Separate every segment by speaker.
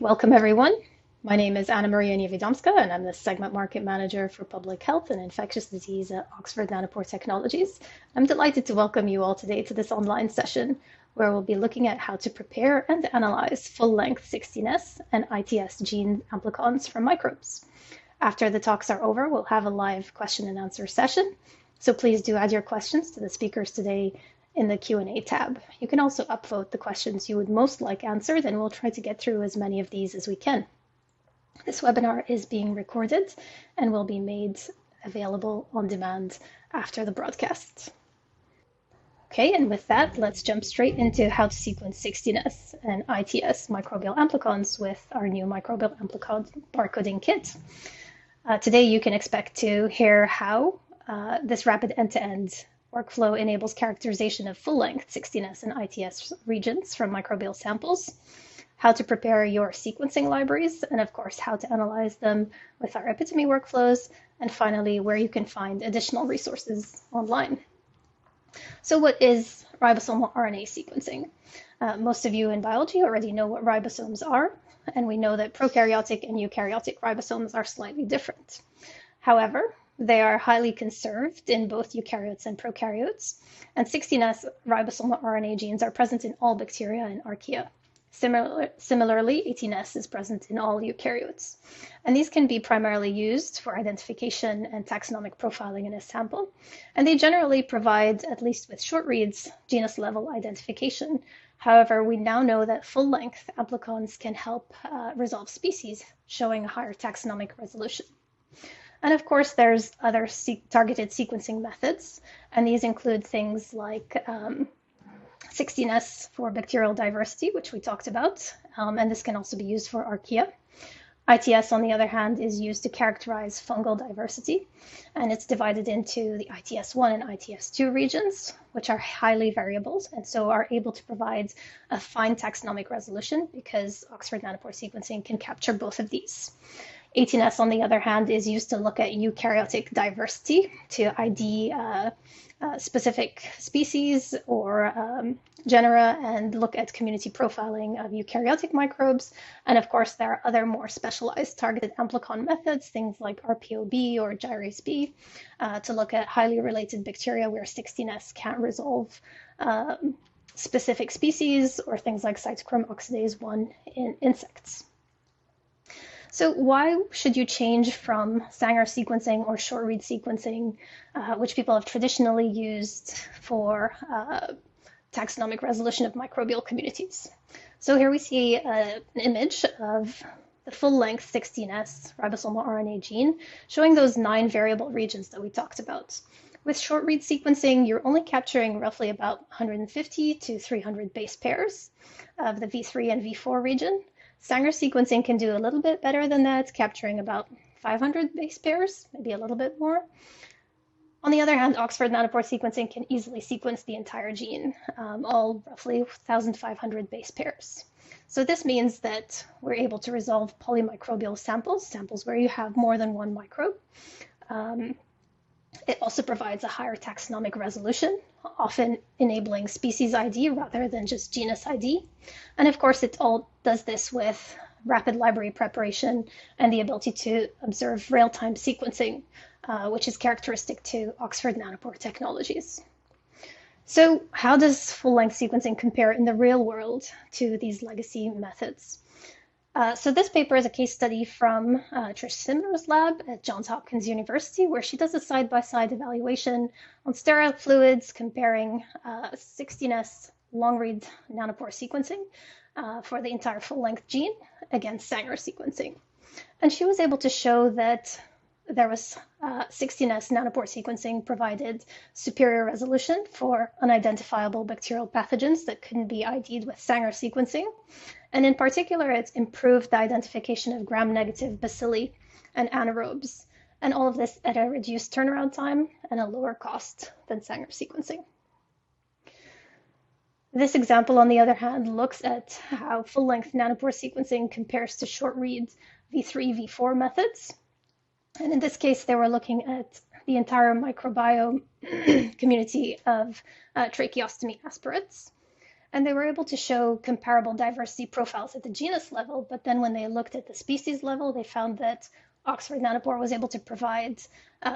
Speaker 1: Welcome, everyone. My name is Anna Maria Niewiadomska, and I'm the Segment Market Manager for Public Health and Infectious Disease at Oxford Nanopore Technologies. I'm delighted to welcome you all today to this online session where we'll be looking at how to prepare and analyze full-length 16S and ITS gene amplicons from microbes. After the talks are over, we'll have a live question and answer session. So please do add your questions to the speakers today in the Q&A tab. You can also upvote the questions you would most like answered, and we'll try to get through as many of these as we can. This webinar is being recorded and will be made available on demand after the broadcast. Okay, and with that, let's jump straight into how to sequence 16S and ITS microbial amplicons with our new Microbial Amplicon Barcoding Kit. Today, you can expect to hear how this rapid end-to-end workflow enables characterization of full-length 16S and ITS regions from microbial samples, how to prepare your sequencing libraries, and of course, how to analyze them with our epitome workflows, and finally, where you can find additional resources online. So what is ribosomal RNA sequencing? Most of you in biology already know what ribosomes are, and we know that prokaryotic and eukaryotic ribosomes are slightly different. However, they are highly conserved in both eukaryotes and prokaryotes, and 16S ribosomal RNA genes are present in all bacteria and archaea. Similarly, 18S is present in all eukaryotes. And these can be primarily used for identification and taxonomic profiling in a sample, and they generally provide, at least with short reads, genus-level identification. However, we now know that full-length amplicons can help resolve species, showing a higher taxonomic resolution. And of course, there's other targeted sequencing methods, and these include things like 16S for bacterial diversity, which we talked about, and this can also be used for archaea. ITS, on the other hand, is used to characterize fungal diversity, and it's divided into the ITS1 and ITS2 regions, which are highly variable, and so are able to provide a fine taxonomic resolution because Oxford Nanopore sequencing can capture both of these. 18S, on the other hand, is used to look at eukaryotic diversity to ID specific species or genera and look at community profiling of eukaryotic microbes. And of course, there are other more specialized targeted amplicon methods, things like RPOB or gyrase-B, to look at highly related bacteria where 16S can't resolve specific species, or things like cytochrome oxidase 1 in insects. So why should you change from Sanger sequencing or short read sequencing, which people have traditionally used for taxonomic resolution of microbial communities? So here we see an image of the full-length 16S ribosomal RNA gene showing those 9 variable regions that we talked about. With short read sequencing, you're only capturing roughly about 150 to 300 base pairs of the V3 and V4 region. Sanger sequencing can do a little bit better than that, capturing about 500 base pairs, maybe a little bit more. On the other hand, Oxford Nanopore sequencing can easily sequence the entire gene, all roughly 1,500 base pairs. So this means that we're able to resolve polymicrobial samples where you have more than one microbe. It also provides a higher taxonomic resolution, often enabling species ID rather than just genus ID. And of course, it all does this with rapid library preparation and the ability to observe real-time sequencing, which is characteristic to Oxford Nanopore technologies. So how does full-length sequencing compare in the real world to these legacy methods? So this paper is a case study from Trish Simner's lab at Johns Hopkins University, where she does a side-by-side evaluation on sterile fluids comparing 16S long-read nanopore sequencing for the entire full-length gene against Sanger sequencing. And she was able to show that there was 16S nanopore sequencing provided superior resolution for unidentifiable bacterial pathogens that couldn't be ID'd with Sanger sequencing. And in particular, it's improved the identification of gram-negative bacilli and anaerobes, and all of this at a reduced turnaround time and a lower cost than Sanger sequencing. This example, on the other hand, looks at how full-length nanopore sequencing compares to short-read V3, V4 methods. And in this case, they were looking at the entire microbiome community of tracheostomy aspirates. And they were able to show comparable diversity profiles at the genus level, but then when they looked at the species level, they found that Oxford Nanopore was able to provide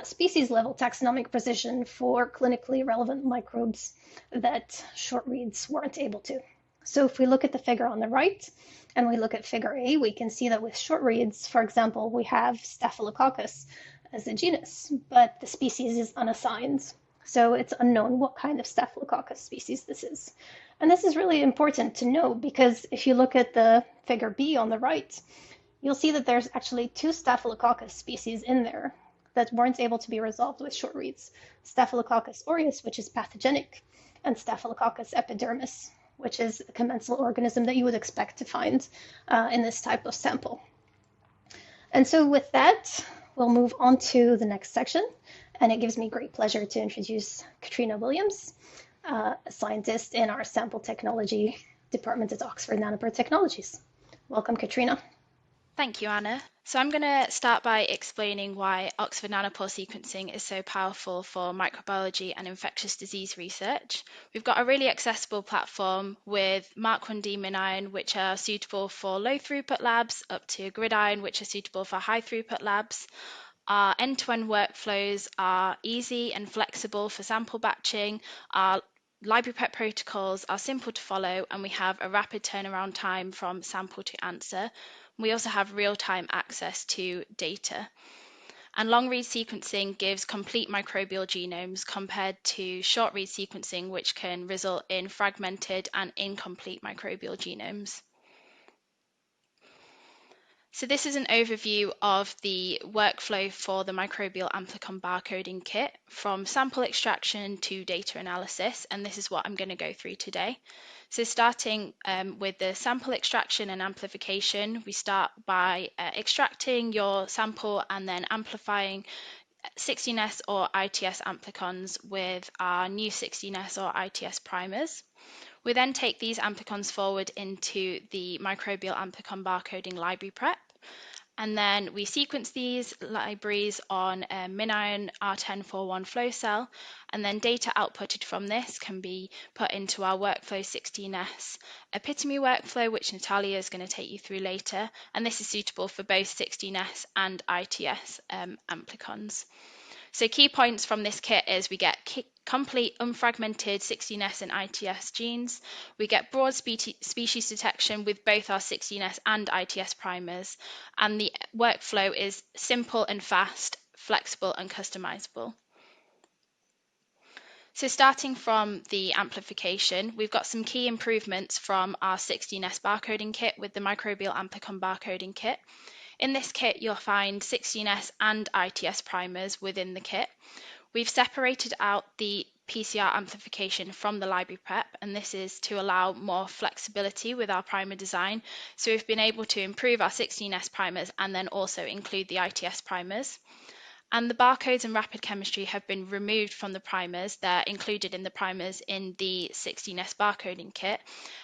Speaker 1: species level taxonomic precision for clinically relevant microbes that short reads weren't able to. So if we look at the figure on the right and we look at figure A, we can see that with short reads, for example, we have Staphylococcus as a genus, but the species is unassigned. So it's unknown what kind of Staphylococcus species this is. And this is really important to know because if you look at the figure B on the right, you'll see that there's actually 2 Staphylococcus species in there that weren't able to be resolved with short reads. Staphylococcus aureus, which is pathogenic, and Staphylococcus epidermis, which is a commensal organism that you would expect to find in this type of sample. And so with that, we'll move on to the next section. And it gives me great pleasure to introduce Katrina Williams, a scientist in our sample technology department at Oxford Nanopore Technologies. Welcome, Katrina.
Speaker 2: Thank you, Anna. So I'm going to start by explaining why Oxford Nanopore sequencing is so powerful for microbiology and infectious disease research. We've got a really accessible platform with Mark 1D MinION, which are suitable for low throughput labs, up to GridION, which are suitable for high throughput labs. Our end-to-end workflows are easy and flexible for sample batching. Our library prep protocols are simple to follow, and we have a rapid turnaround time from sample to answer. We also have real-time access to data. And long-read sequencing gives complete microbial genomes compared to short-read sequencing, which can result in fragmented and incomplete microbial genomes. So this is an overview of the workflow for the Microbial Amplicon Barcoding Kit from sample extraction to data analysis, and this is what I'm going to go through today. So starting with the sample extraction and amplification, we start by extracting your sample and then amplifying 16S or ITS amplicons with our new 16S or ITS primers. We then take these amplicons forward into the Microbial Amplicon Barcoding library prep, and then we sequence these libraries on a MinION R1041 flow cell, and then data outputted from this can be put into our workflow 16S epitome workflow, which Natalia is going to take you through later, and this is suitable for both 16S and ITS amplicons. So key points from this kit is we get complete unfragmented 16S and ITS genes. We get broad species detection with both our 16S and ITS primers. And the workflow is simple and fast, flexible and customizable. So starting from the amplification, we've got some key improvements from our 16S barcoding kit with the Microbial Amplicon Barcoding Kit. In this kit, you'll find 16S and ITS primers within the kit. We've separated out the PCR amplification from the library prep, and this is to allow more flexibility with our primer design. So we've been able to improve our 16S primers and then also include the ITS primers. And the barcodes and rapid chemistry have been removed from the primers. They're included in the primers in the 16S barcoding kit.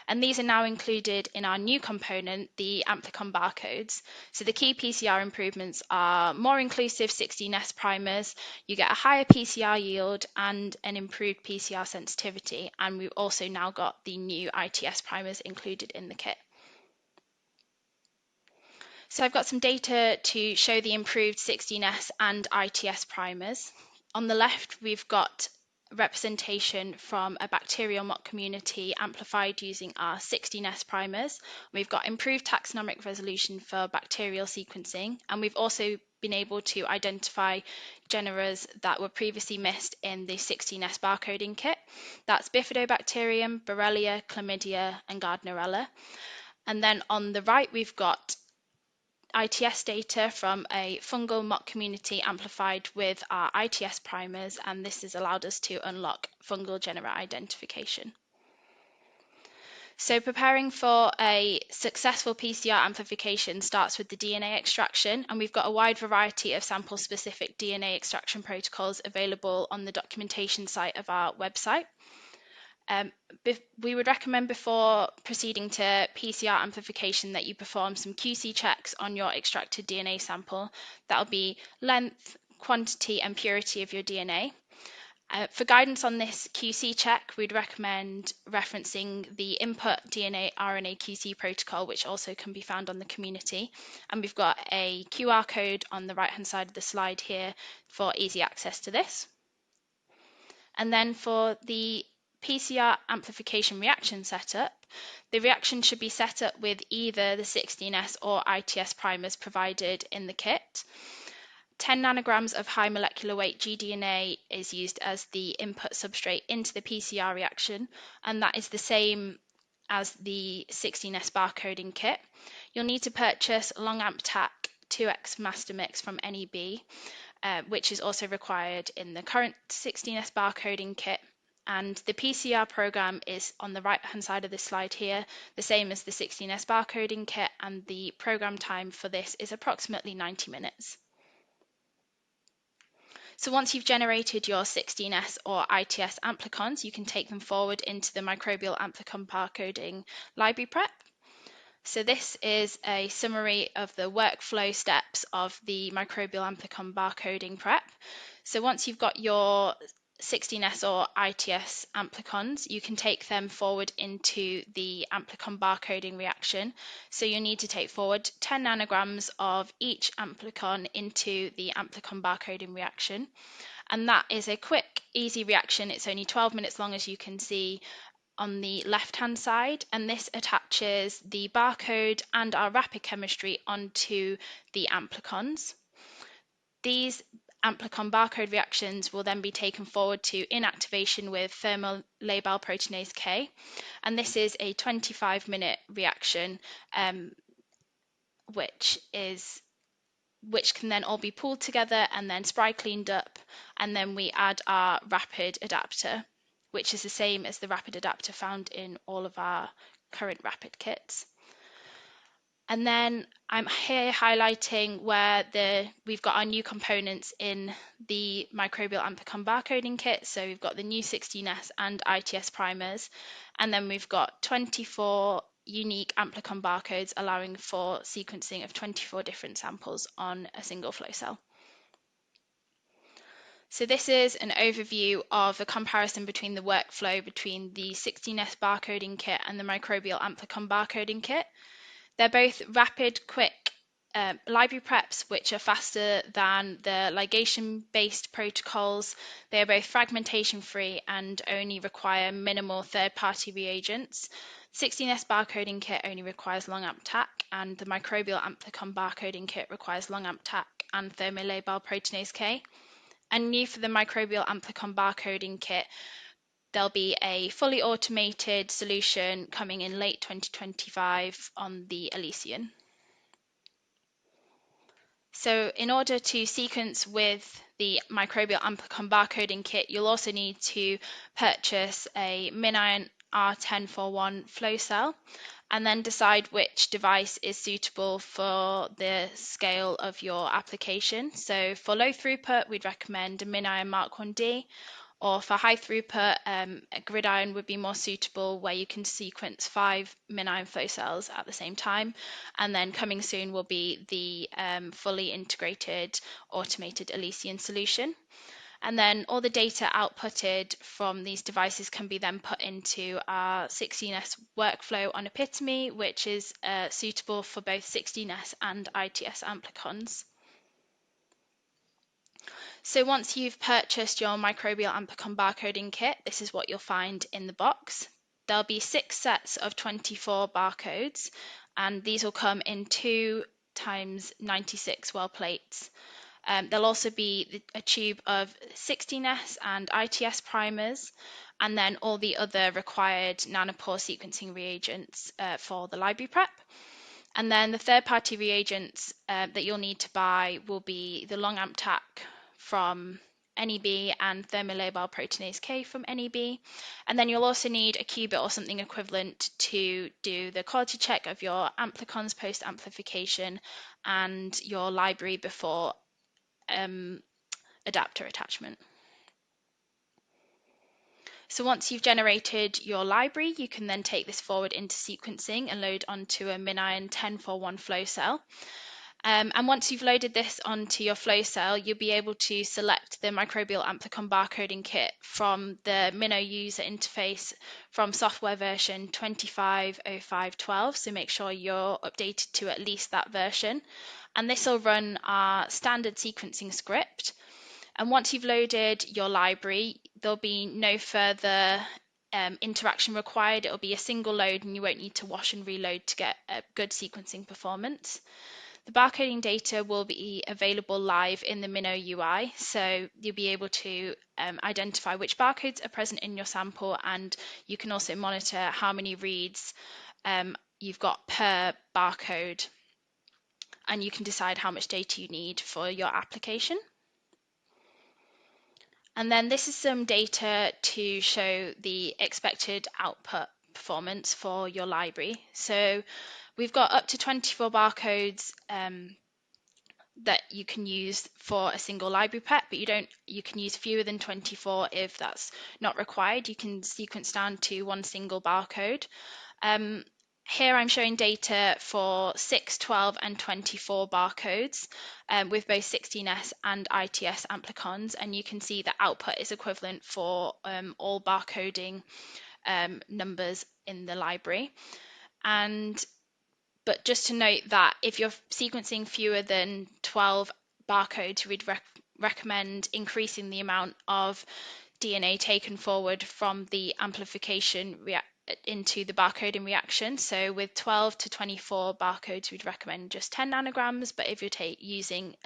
Speaker 2: And these are now included in our new component, the Amplicon barcodes. So the key PCR improvements are more inclusive 16S primers. You get a higher PCR yield and an improved PCR sensitivity. And we've also now got the new ITS primers included in the kit. So I've got some data to show the improved 16S and ITS primers. On the left, we've got representation from a bacterial mock community amplified using our 16S primers. We've got improved taxonomic resolution for bacterial sequencing, and we've also been able to identify genera that were previously missed in the 16S barcoding kit. That's Bifidobacterium, Borrelia, Chlamydia, and Gardnerella. And then on the right, we've got ITS data from a fungal mock community amplified with our ITS primers, and this has allowed us to unlock fungal genera identification. So preparing for a successful PCR amplification starts with the DNA extraction, and we've got a wide variety of sample-specific DNA extraction protocols available on the documentation site of our website. We would recommend before proceeding to PCR amplification that you perform some QC checks on your extracted DNA sample. That'll be length, quantity and purity of your DNA. For guidance on this QC check, we'd recommend referencing the input DNA RNA QC protocol, which also can be found on the community. And we've got a QR code on the right-hand side of the slide here for easy access to this. And then for the PCR amplification reaction setup, the reaction should be set up with either the 16S or ITS primers provided in the kit. 10 nanograms of high molecular weight gDNA is used as the input substrate into the PCR reaction, and that is the same as the 16S barcoding kit. You'll need to purchase long amp TAC 2x master mix from NEB, which is also required in the current 16S barcoding kit. And the PCR program is on the right hand side of this slide here, the same as the 16S barcoding kit, and the program time for this is approximately 90 minutes. So once you've generated your 16S or ITS amplicons, you can take them forward into the Microbial Amplicon Barcoding library prep. So this is a summary of the workflow steps of the Microbial Amplicon Barcoding prep. So once you've got your 16S or ITS amplicons, you can take them forward into the amplicon barcoding reaction. So you need to take forward 10 nanograms of each amplicon into the amplicon barcoding reaction. And that is a quick, easy reaction. It's only 12 minutes long, as you can see on the left-hand side, and this attaches the barcode and our rapid chemistry onto the amplicons. These amplicon barcode reactions will then be taken forward to inactivation with thermolabile proteinase K, and this is a 25-minute reaction, which can then all be pulled together and then spry cleaned up, and then we add our rapid adapter, which is the same as the rapid adapter found in all of our current rapid kits. And then I'm here highlighting where we've got our new components in the Microbial Amplicon Barcoding Kit. So we've got the new 16S and ITS primers, and then we've got 24 unique amplicon barcodes allowing for sequencing of 24 different samples on a single flow cell. So this is an overview of a comparison between the workflow between the 16S barcoding kit and the Microbial Amplicon Barcoding Kit. They're both rapid, quick library preps, which are faster than the ligation-based protocols. They are both fragmentation-free and only require minimal third-party reagents. 16S barcoding kit only requires long amp TAC, and the Microbial Amplicon Barcoding Kit requires long amp TAC and thermolabile proteinase K. And new for the Microbial Amplicon Barcoding Kit, there'll be a fully automated solution coming in late 2025 on the Elysian. So in order to sequence with the Microbial Amplicon Barcoding Kit, you'll also need to purchase a MinION R1041 flow cell, and then decide which device is suitable for the scale of your application. So for low throughput, we'd recommend a MinION Mark 1D, or for high throughput, a GridION would be more suitable, where you can sequence 5 MinION flow cells at the same time. And then coming soon will be the fully integrated automated Elysian solution. And then all the data outputted from these devices can be then put into our 16S workflow on Epitome, which is suitable for both 16S and ITS amplicons. So once you've purchased your Microbial Amplicon Barcoding Kit, this is what you'll find in the box. There'll be 6 sets of 24 barcodes, and these will come in 2 × 96 well plates. There'll also be a tube of 16S and ITS primers, and then all the other required nanopore sequencing reagents for the library prep. And then the third-party reagents that you'll need to buy will be the long amp TAC from NEB and thermolabile proteinase K from NEB. And then you'll also need a qubit or something equivalent to do the quality check of your amplicons post-amplification and your library before adapter attachment. So once you've generated your library, you can then take this forward into sequencing and load onto a MinION 1041 flow cell. And once you've loaded this onto your flow cell, you'll be able to select the Microbial Amplicon Barcoding Kit from the Minnow user interface from software version 25.05.12. So make sure you're updated to at least that version. And this will run our standard sequencing script. And once you've loaded your library, there'll be no further interaction required. It'll be a single load and you won't need to wash and reload to get a good sequencing performance. The barcoding data will be available live in the Minnow UI, so you'll be able to identify which barcodes are present in your sample, and you can also monitor how many reads you've got per barcode, and you can decide how much data you need for your application. And then this is some data to show the expected output performance for your library. So we've got up to 24 barcodes that you can use for a single library pet, but you can use fewer than 24 if that's not required. You can sequence down to one single barcode. Here I'm showing data for 6, 12 and 24 barcodes with both 16S and ITS amplicons, and you can see the output is equivalent for all barcoding numbers in the library. But just to note that if you're sequencing fewer than 12 barcodes, we'd recommend increasing the amount of DNA taken forward from the amplification into the barcoding reaction. So with 12 to 24 barcodes, we'd recommend just 10 nanograms, but if you're using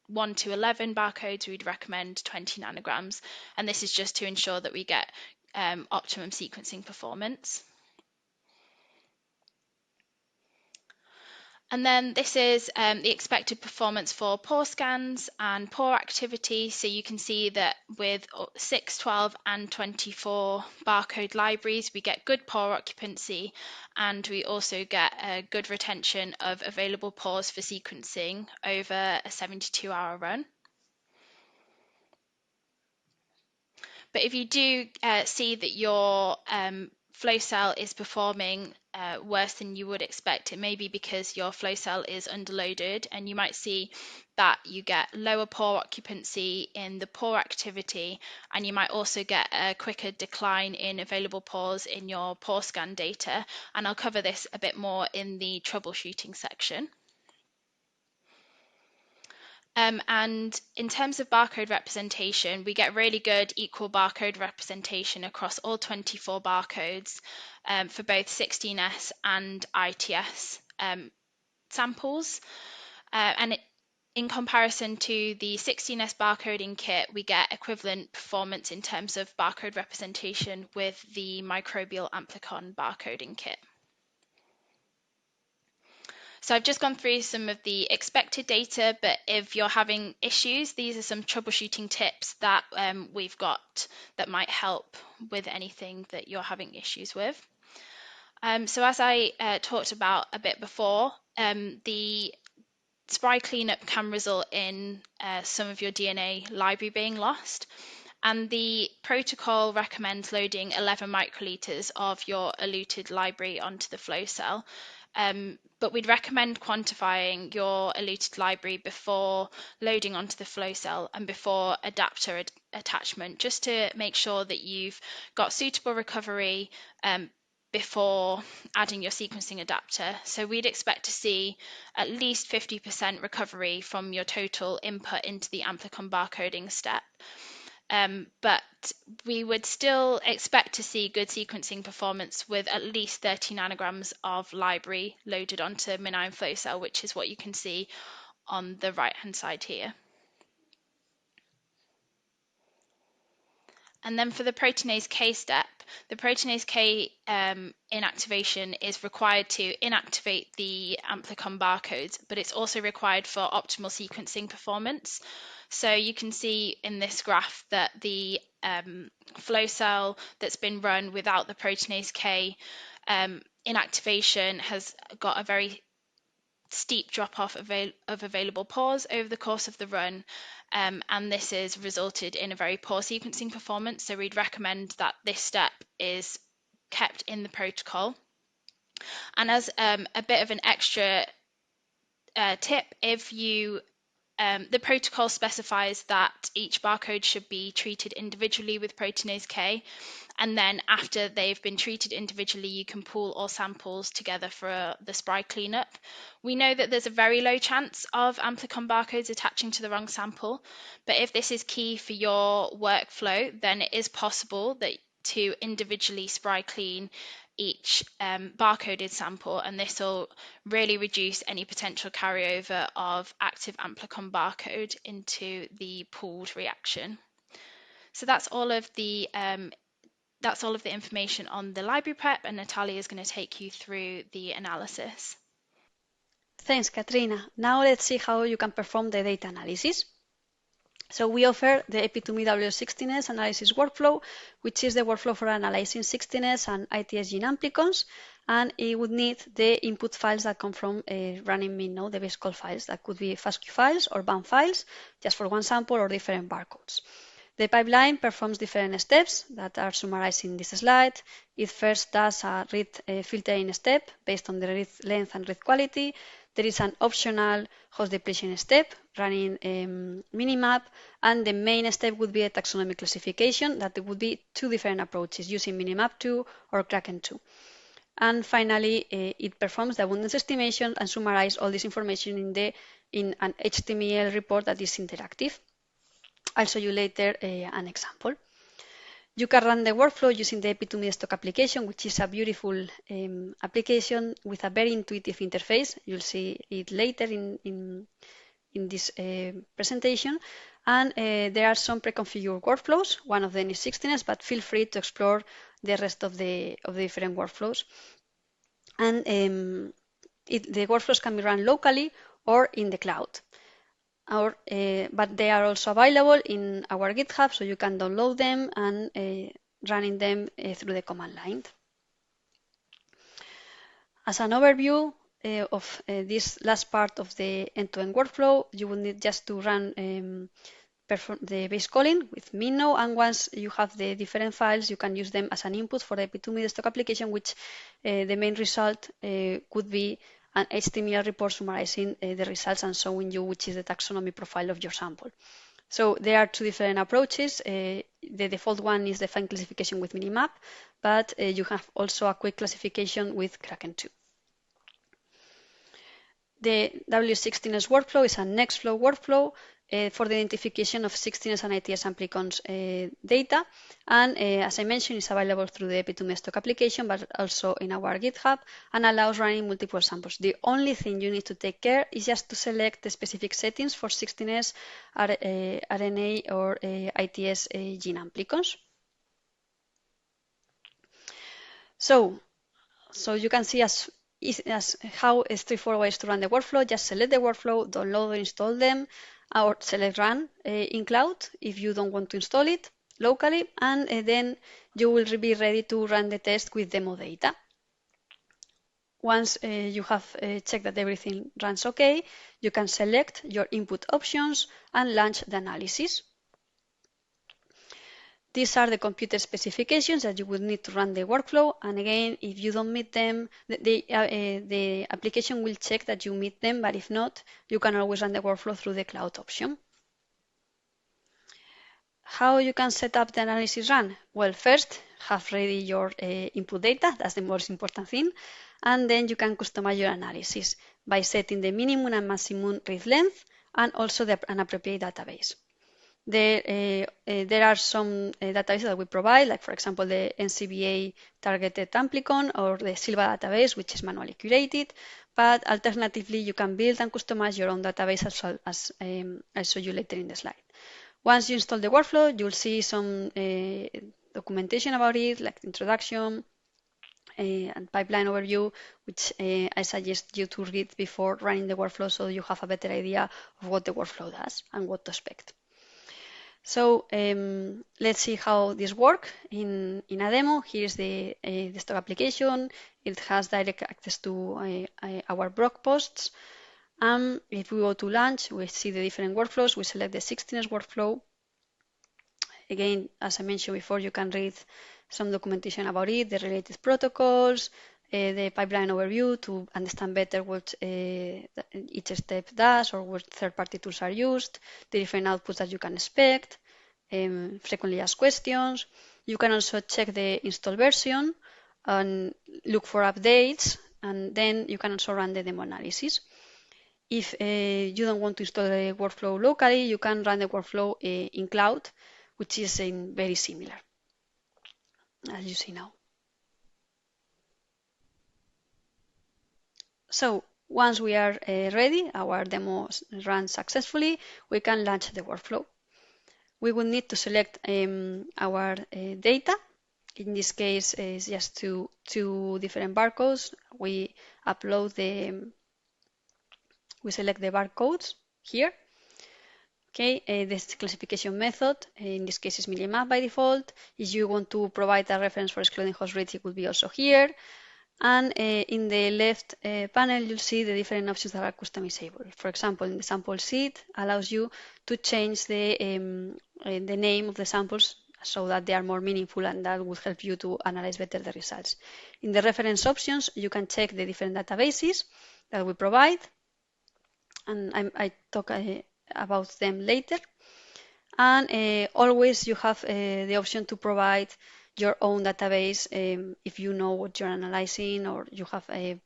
Speaker 2: 1 to 11 barcodes, we'd recommend 20 nanograms. And this is just to ensure that we get optimum sequencing performance. And then this is the expected performance for pore scans and pore activity. So you can see that with 6, 12 and 24 barcode libraries, we get good pore occupancy, and we also get a good retention of available pores for sequencing over a 72-hour run. But if you do see that your flow cell is performing worse than you would expect, it may be because your flow cell is underloaded, and you might see that you get lower pore occupancy in the pore activity, and you might also get a quicker decline in available pores in your pore scan data. And I'll cover this a bit more in the troubleshooting section. And in terms of barcode representation, we get really good equal barcode representation across all 24 barcodes for both 16S and ITS samples. In comparison to the 16S barcoding kit, we get equivalent performance in terms of barcode representation with the Microbial Amplicon Barcoding Kit. So I've just gone through some of the expected data, but if you're having issues, these are some troubleshooting tips that we've got that might help with anything that you're having issues with. So as I talked about a bit before, the spry cleanup can result in some of your DNA library being lost. And the protocol recommends loading 11 microliters of your eluted library onto the flow cell. But we'd recommend quantifying your eluted library before loading onto the flow cell and before adapter attachment, just to make sure that you've got suitable recovery before adding your sequencing adapter. So we'd expect to see at least 50% recovery from your total input into the amplicon barcoding step. But we would still expect to see good sequencing performance with at least 30 nanograms of library loaded onto MinION flow cell, which is what you can see on the right-hand side here. And then for the proteinase K step, the proteinase K inactivation is required to inactivate the amplicon barcodes, but it's also required for optimal sequencing performance. So you can see in this graph that the flow cell that's been run without the proteinase K inactivation has got a very steep drop-off of available pores over the course of the run, and this has resulted in a very poor sequencing performance. So we'd recommend that this step is kept in the protocol. And as a bit of an extra tip, if you the protocol specifies that each barcode should be treated individually with proteinase K, and then after they've been treated individually, you can pool all samples together for the SPRY cleanup. We know that there's a very low chance of amplicon barcodes attaching to the wrong sample, but if this is key for your workflow, then it is possible that to individually SPRY clean each barcoded sample, and this will really reduce any potential carryover of active amplicon barcode into the pooled reaction. So that's all of the information on the library prep, and Natalia is going to take you through the analysis.
Speaker 3: Thanks, Katrina. Now let's see how you can perform the data analysis. So we offer the Epi2Me W16S analysis workflow, which is the workflow for analyzing 16S and ITS gene amplicons, and it would need the input files that come from running MinNode, the base call files. That could be FASTQ files or BAM files, just for one sample or different barcodes. The pipeline performs different steps that are summarized in this slide. It first does a read filtering step based on the read length and read quality. There is an optional host depletion step running Minimap, and the main step would be a taxonomic classification. That would be two different approaches using Minimap 2 or Kraken 2. And finally, it performs the abundance estimation and summarizes all this information in an HTML report that is interactive. I'll show you later an example. You can run the workflow using the Epi2Me desktop application, which is a beautiful application with a very intuitive interface. You'll see it later in this presentation. And there are some pre-configured workflows. One of them is 16S, but feel free to explore the rest of the different workflows. And the workflows can be run locally or in the cloud. But they are also available in our GitHub, so you can download them and running them through the command line. As an overview of this last part of the end-to-end workflow, you will need just to run the base calling with MinNode, and once you have the different files, you can use them as an input for the Epi2Me desktop application, which the main result could be an HTML report summarizing the results and showing you which is the taxonomy profile of your sample. So there are two different approaches. The default one is the fine classification with Minimap, but you have also a quick classification with Kraken 2. The W16S workflow is a Nextflow workflow for the identification of 16S and ITS amplicons data, and as I mentioned, it's available through the Epi2Me stock application, but also in our GitHub, and allows running multiple samples. The only thing you need to take care is just to select the specific settings for 16S, RNA, or ITS gene amplicons. So you can see as how straightforward it is to run the workflow. Just select the workflow, download or install them, or select run in cloud if you don't want to install it locally, and then you will be ready to run the test with demo data. Once you have checked that everything runs okay, you can select your input options and launch the analysis. These are the computer specifications that you would need to run the workflow, and again, if you don't meet them, the application will check that you meet them, but if not, you can always run the workflow through the cloud option. How you can set up the analysis run? Well, first, have ready your input data, that's the most important thing, and then you can customize your analysis by setting the minimum and maximum read length and also an appropriate database. There are some databases that we provide, like for example the NCBA targeted amplicon or the Silva database, which is manually curated. But alternatively, you can build and customize your own database as I'll show you later in the slide. Once you install the workflow, you'll see some documentation about it, like introduction and pipeline overview, which I suggest you to read before running the workflow, so you have a better idea of what the workflow does and what to expect. So let's see how this works in a demo. Here's the desktop application. It has direct access to our blog posts. If we go to launch, we see the different workflows. We select the 16S workflow. Again, as I mentioned before, you can read some documentation about it, the related protocols, the pipeline overview to understand better what each step does or what third-party tools are used, the different outputs that you can expect, frequently asked questions. You can also check the install version and look for updates, and then you can also run the demo analysis. If you don't want to install the workflow locally, you can run the workflow in cloud, which is very similar, as you see now. So once we are ready, our demo runs successfully, we can launch the workflow. We will need to select our data. In this case, it's just two different barcodes. We select the barcodes here. Okay, this classification method, in this case, is millimap by default. If you want to provide a reference for excluding host reads, it will be also here. And in the left panel, you'll see the different options that are customizable. For example, in the sample sheet, allows you to change the name of the samples so that they are more meaningful, and that will help you to analyze better the results. In the reference options, you can check the different databases that we provide, and I talk about them later. And always you have the option to provide your own database if you know what you're analyzing or you have a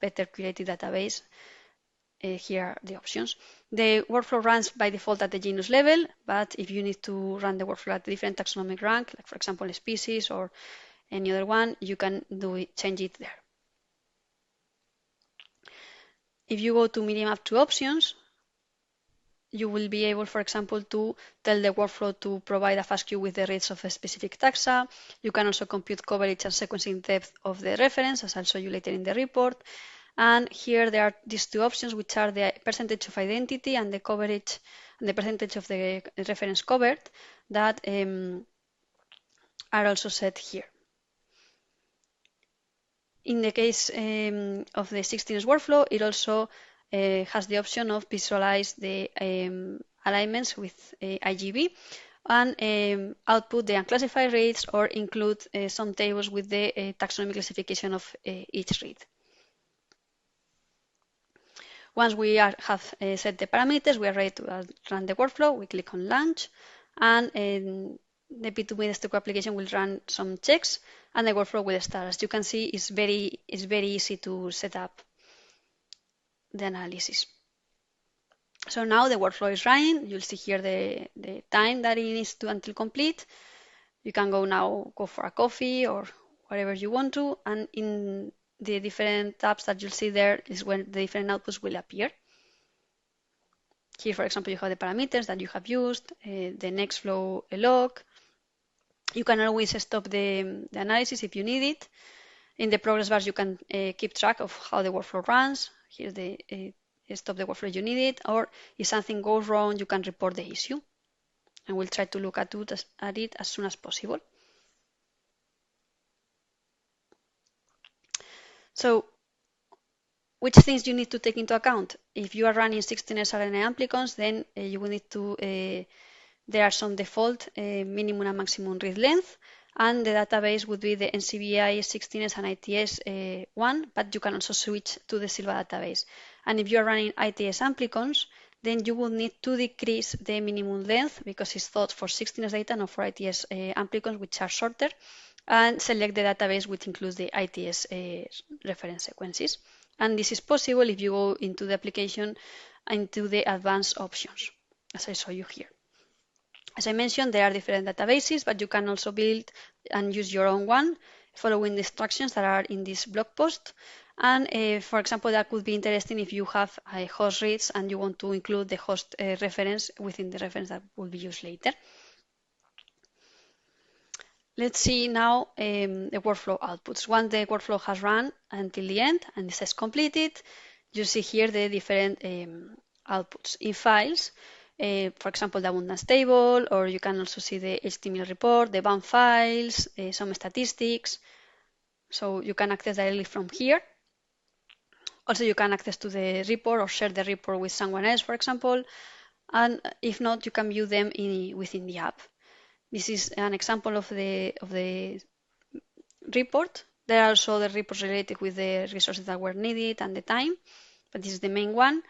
Speaker 3: better curated database. Here are the options. The workflow runs by default at the genus level, but if you need to run the workflow at a different taxonomic rank, like for example a species or any other one, you can change it there. If you go to millimap to options, you will be able, for example, to tell the workflow to provide a FASTQ with the reads of a specific taxa. You can also compute coverage and sequencing depth of the reference, as I'll show you later in the report. And here there are these two options, which are the percentage of identity and the coverage and the percentage of the reference covered, that are also set here. In the case of the 16s workflow, it also has the option of visualize the alignments with IGB and output the unclassified reads or include some tables with the taxonomic classification of each read. Once we have set the parameters, we are ready to run the workflow. We click on Launch, and the P2P desktop application will run some checks, and the workflow will start. As you can see, it's very easy to set up the analysis. So now the workflow is running. You'll see here the time that it needs to until complete. You can go for a coffee or whatever you want to, and in the different tabs that you'll see there is when the different outputs will appear. Here, for example, you have the parameters that you have used, the next flow log. You can always stop the analysis if you need it. In the progress bars, you can keep track of how the workflow runs. Here's the stop the workflow if you need it, or if something goes wrong, you can report the issue. And we'll try to look at it as soon as possible. So, which things you need to take into account? If you are running 16S RNA amplicons, then you will need to, there are some default minimum and maximum read length, and the database would be the NCBI 16S and ITS one, but you can also switch to the Silva database. And if you are running ITS amplicons, then you will need to decrease the minimum length because it's thought for 16S data, not for ITS amplicons, which are shorter, and select the database which includes the ITS reference sequences. And this is possible if you go into the application into the advanced options, as I show you here. As I mentioned, there are different databases, but you can also build and use your own one following the instructions that are in this blog post. And for example, that could be interesting if you have host reads and you want to include the host reference within the reference that will be used later. Let's see now the workflow outputs. Once the workflow has run until the end and it says completed, you see here the different outputs in files. For example, the abundance table, or you can also see the HTML report, the BAM files, some statistics. So you can access directly from here. Also, you can access to the report or share the report with someone else, for example. And if not, you can view them within the app. This is an example of the report There are also other reports related with the resources that were needed and the time, but this is the main one.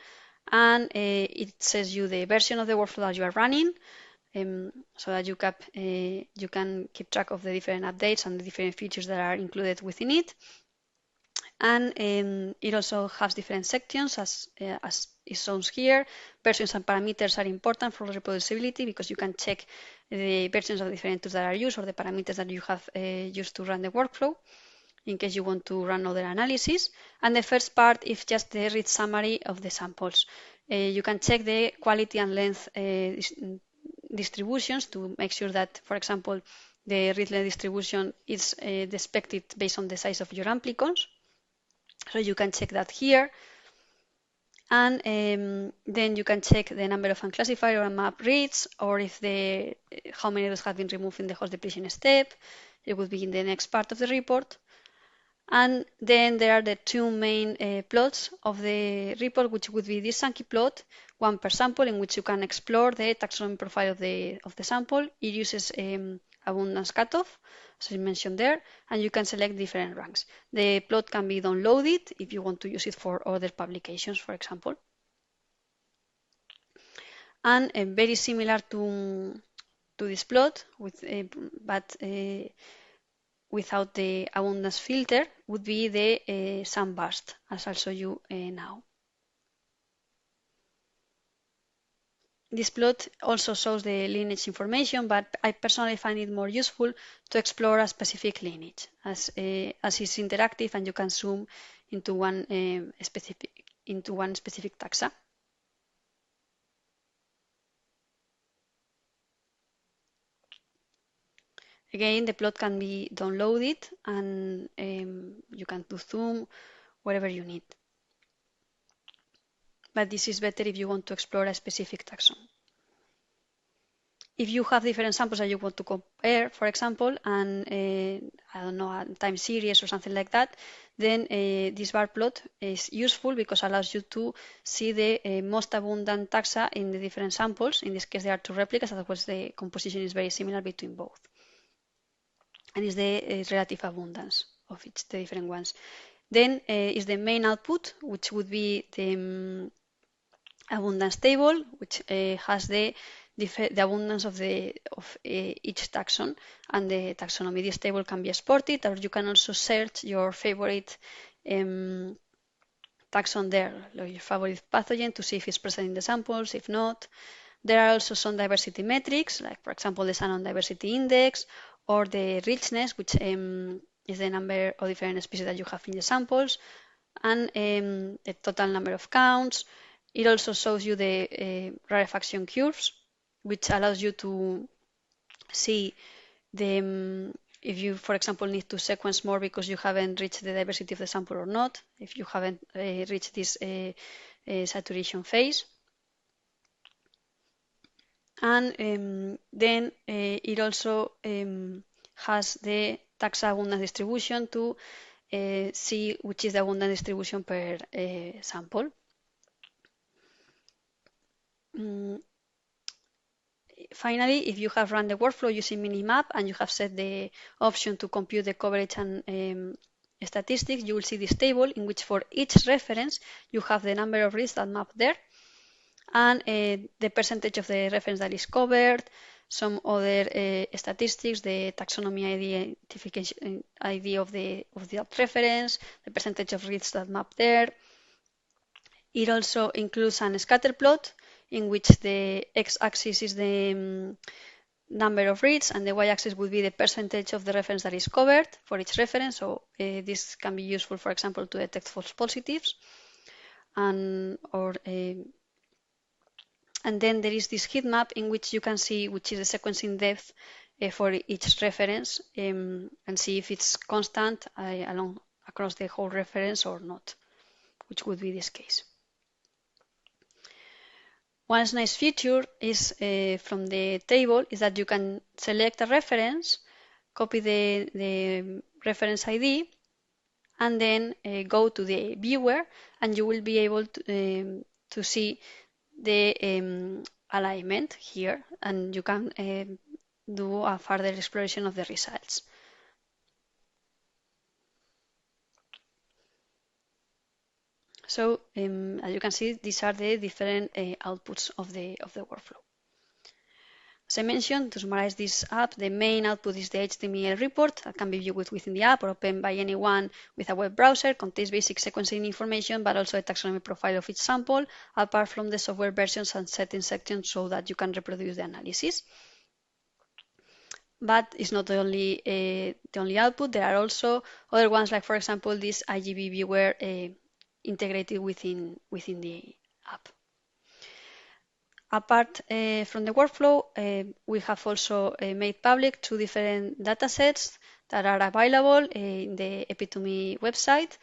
Speaker 3: And it says you the version of the workflow that you are running, so that you can keep track of the different updates and the different features that are included within it. And it also has different sections as is shown here. Versions and parameters are important for reproducibility because you can check the versions of different tools that are used or the parameters that you have used to run the workflow in case you want to run other analysis. And the first part is just the rich summary of the samples. You can check the quality and length distributions to make sure that, for example, the read length distribution is expected based on the size of your amplicons. So you can check that here. And then you can check the number of unclassified or map reads, or if how many of those have been removed in the host depletion step. It would be in the next part of the report. And then there are the two main plots of the report, which would be this Sankey plot, one per sample, in which you can explore the taxonomic profile of the sample. It uses abundance cutoff, as I mentioned there, and you can select different ranks. The plot can be downloaded if you want to use it for other publications, for example. And very similar to this plot, but without the abundance filter, would be the sunburst, as I'll show you now. This plot also shows the lineage information, but I personally find it more useful to explore a specific lineage, as it's interactive and you can zoom into one specific taxa. Again, the plot can be downloaded and you can do zoom wherever you need. But this is better if you want to explore a specific taxon. If you have different samples that you want to compare, for example, and I don't know, a time series or something like that, then this bar plot is useful because it allows you to see the most abundant taxa in the different samples. In this case, there are two replicas, otherwise the composition is very similar between both. And is the relative abundance of the different ones. Then is the main output, which would be the abundance table, which has the abundance of each taxon and the taxonomy. This table can be exported, or you can also search your favorite taxon there, like your favorite pathogen, to see if it's present in the samples. If not, there are also some diversity metrics, like for example the Shannon diversity index or the richness, which is the number of different species that you have in the samples, and the total number of counts. It also shows you the rarefaction curves, which allows you to see if you, for example, need to sequence more because you haven't reached the diversity of the sample or not, if you haven't reached this saturation phase. And then it also has the taxa abundance distribution to see which is the abundant distribution per sample. Finally, if you have run the workflow using Minimap and you have set the option to compute the coverage and statistics, you will see this table in which for each reference you have the number of reads that map there and the percentage of the reference that is covered, some other statistics, the taxonomy identification ID of that reference, the percentage of reads that map there. It also includes an scatter plot in which the x-axis is the number of reads and the y-axis would be the percentage of the reference that is covered for each reference. So this can be useful, for example, to detect false positives. And then there is this heat map in which you can see which is the sequencing depth for each reference and see if it's constant across the whole reference or not, which would be this case. One nice feature is from the table is that you can select a reference, copy the reference ID, and then go to the viewer, and you will be able to see the alignment here, and you can do a further exploration of the results. So as you can see, these are the different outputs of the workflow. As I mentioned, to summarize this app, the main output is the HTML report that can be viewed within the app or opened by anyone with a web browser. Contains basic sequencing information, but also a taxonomic profile of each sample, apart from the software versions and settings section so that you can reproduce the analysis. But it's not the only output. There are also other ones, like for example this IGB viewer integrated within the app. Apart from the workflow, we have also made public 2 different datasets that are available in the Epitome website,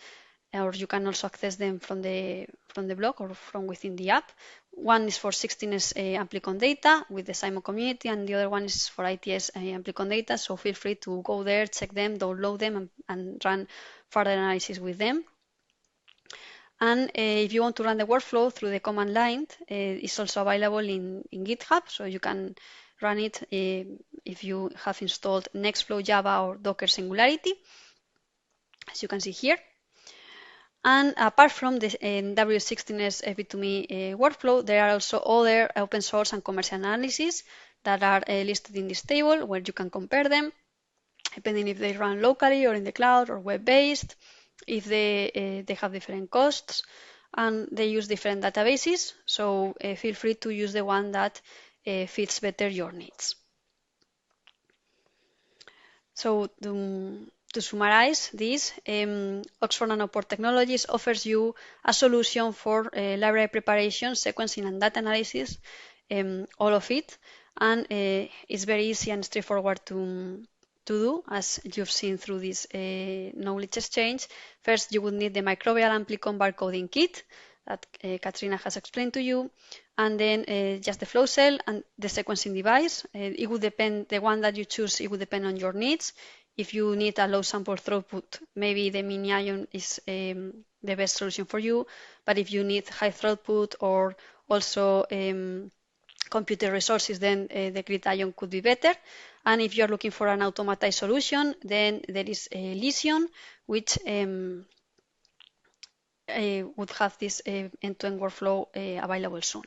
Speaker 3: or you can also access them from the blog or from within the app. One is for 16S amplicon data with the SIMO community, and the other one is for ITS amplicon data, so feel free to go there, check them, download them, and run further analysis with them. And if you want to run the workflow through the command line, it's also available in GitHub, so you can run it if you have installed Nextflow Java or Docker Singularity, as you can see here. And apart from the W16S Epitome workflow, there are also other open source and commercial analyses that are listed in this table, where you can compare them, depending if they run locally or in the cloud or web-based, if they have different costs, and they use different databases. So feel free to use the one that fits better your needs. So to summarize this, Oxford Nanopore Technologies offers you a solution for library preparation, sequencing, and data analysis, all of it, and it's very easy and straightforward to do, as you've seen through this knowledge exchange. First, you would need the Microbial Amplicon Barcoding Kit that Katrina has explained to you, and then just the flow cell and the sequencing device. It would depend, the one that you choose, it would depend on your needs. If you need a low sample throughput, maybe the mini ion is the best solution for you, but if you need high throughput or also computer resources, then the grid ion could be better. And if you're looking for an automatized solution, then there is Lysion, which would have this end-to-end workflow available soon.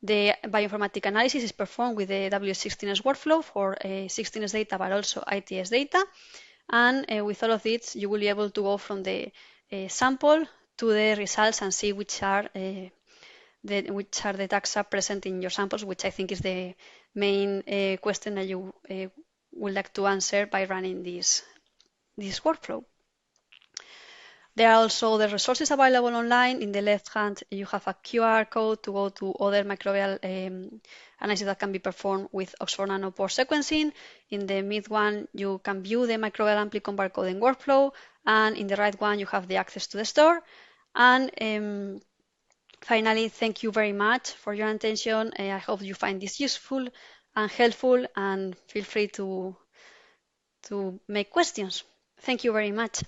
Speaker 3: The bioinformatic analysis is performed with the W16S workflow for 16S data, but also ITS data. And with all of this, you will be able to go from the sample to the results and see which are the taxa present in your samples, which I think is the main question that you would like to answer by running this workflow. There are also the resources available online. In the left hand, you have a QR code to go to other microbial analysis that can be performed with Oxford Nanopore sequencing. In the mid one, you can view the Microbial Amplicon Barcoding workflow, and in the right one, you have the access to the store. And finally, thank you very much for your attention. I hope you find this useful and helpful, and feel free to make questions. Thank you very much.